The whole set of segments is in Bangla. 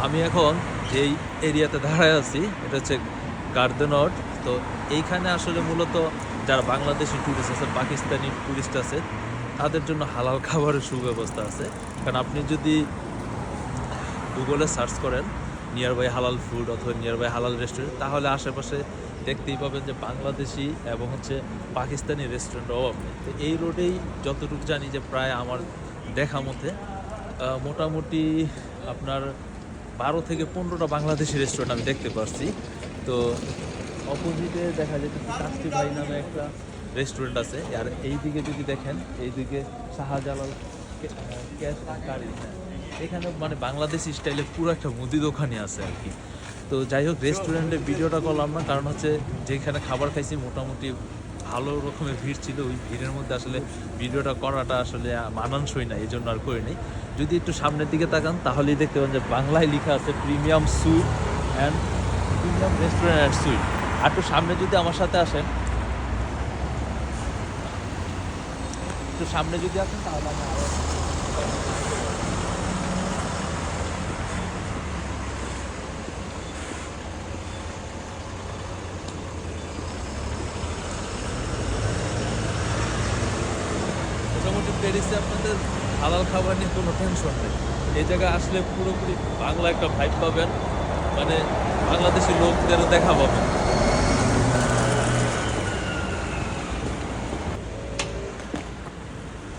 আমি এখন যেই এরিয়াতে দাঁড়ায় আছি এটা হচ্ছে গার্ডেনট। তো এইখানে আসলে মূলত যারা বাংলাদেশি ট্যুরিস্ট আছে, পাকিস্তানি ট্যুরিস্ট আছে, তাদের জন্য হালাল খাবারের সুব্যবস্থা আছে। কারণ আপনি যদি গুগলে সার্চ করেন নিয়ার বাই হালাল ফুড অথবা নিয়ার বাই হালাল রেস্টুরেন্ট, তাহলে আশেপাশে দেখতেই পাবেন যে বাংলাদেশি এবং হচ্ছে পাকিস্তানি রেস্টুরেন্ট অভাব নেই। তো এই রোডেই যতটুকু জানি যে প্রায় আমার দেখা মতে মোটামুটি আপনার 12 থেকে 15টা বাংলাদেশি রেস্টুরেন্ট আমি দেখতে পারছি। তো অপোজিটে দেখা যেতেছে কাস্তি ভাই নামে একটা রেস্টুরেন্ট আছে। আর এইদিকে যদি দেখেন, এইদিকে শাহজালাল ক্যাশ কারি, হ্যাঁ, এখানে মানে বাংলাদেশি স্টাইলে পুরো একটা মুদি দোকানই আছে আর কি। তো যাই হোক, রেস্টুরেন্টে ভিডিওটা করলাম না, কারণ হচ্ছে যেখানে খাবার খাইছি মোটামুটি ভালো রকমের ভিড় ছিল। ওই ভিড়ের মধ্যে আসলে ভিডিওটা করাটা আসলে মানানসই না, এই জন্য আর করিনি। যদি একটু সামনের দিকে তাকান তাহলেই দেখতে পাবেন যে বাংলায় লেখা আছে premium sweet and premium restaurant and sweet. আর একটু সামনে যদি আমার সাথে আসেন, একটু সামনে যদি আসেন তাহলে আমি আরো মোটামুটি প্যারিসে আপনাদের হালাল খাবার নিয়ে কোনো টেনশন নেই। এই জায়গায় আসলে পুরোপুরি বাংলা একটা ভাইব পাবেন, মানে বাংলাদেশি লোকদেরও দেখা পাবেন।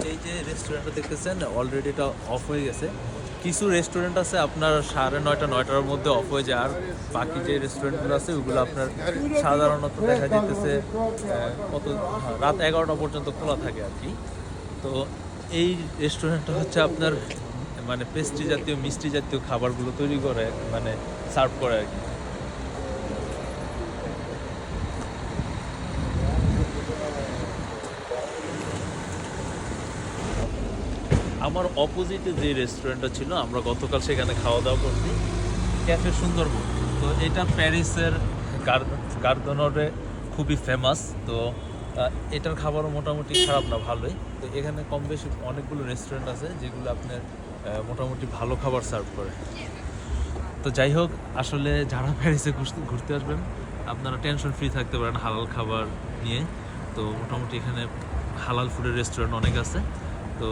এই যে রেস্টুরেন্টটা দেখতেছেন অলরেডি এটা অফ হয়ে গেছে। কিছু রেস্টুরেন্ট আছে আপনার 9:30 9টার মধ্যে অফ হয়ে যায়, আর বাকি যে রেস্টুরেন্টগুলো আছে ওগুলো আপনার সাধারণত দেখা যেতেছে কত রাত 11টা পর্যন্ত খোলা থাকে আর কি। তো এই রেস্টুরেন্টটা হচ্ছে আপনার মানে পেস্ট্রি জাতীয় মিষ্টি জাতীয় খাবারগুলো তৈরি করে, মানে সার্ভ করে আর কি। আমার অপোজিটে যে রেস্টুরেন্টটা ছিল, আমরা গতকাল সেখানে খাওয়া দাওয়া করছি, ক্যাফে সুন্দরবন। তো এটা প্যারিসের গার্ডনরে খুবই ফেমাস। তো এটার খাবারও মোটামুটি খারাপ না, ভালোই। তো এখানে কম বেশি অনেকগুলো রেস্টুরেন্ট আছে যেগুলো আপনার মোটামুটি ভালো খাবার সার্ভ করে। তো যাই হোক, আসলে যারা প্যারিসে ঘুরতে আসবেন আপনারা টেনশন ফ্রি থাকতে পারেন হালাল খাবার নিয়ে। তো মোটামুটি এখানে হালাল ফুডের রেস্টুরেন্ট অনেক আছে। তো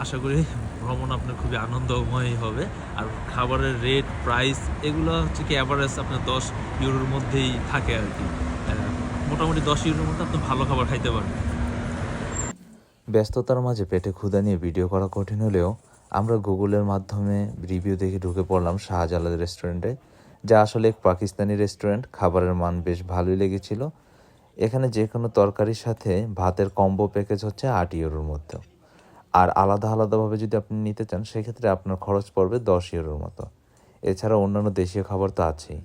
আশা করি ভ্রমণ আপনার খুবই আনন্দময় হবে। আর খাবারের রেট প্রাইস এগুলো হচ্ছে কি অ্যাভারেজ আপনার 10 ইউরোর মধ্যেই থাকে আর কি। মোটামুটি 10 ইউরোর মধ্যে আপনি ভালো খাবার খাইতে পারবেন। ব্যস্ততার মাঝে পেটে ক্ষুধা নিয়ে ভিডিও করা কঠিন হলেও আমরা গুগলের মাধ্যমে রিভিউ দেখে ঢুকে পড়লাম শাহজালাল রেস্টুরেন্টে, যা আসলে এক পাকিস্তানি রেস্টুরেন্ট। খাবারের মান বেশ ভালোই লেগেছিল। এখানে যে কোনো তরকারির সাথে ভাতের কম্বো প্যাকেজ হচ্ছে 8 ইউরোর মধ্যে। আর আলাদা আলাদাভাবে যদি আপনি নিতে চান সেক্ষেত্রে আপনার খরচ পড়বে 10 ইউরোর মতো। এছাড়া অন্যান্য দেশীয় খাবার তো আছেই।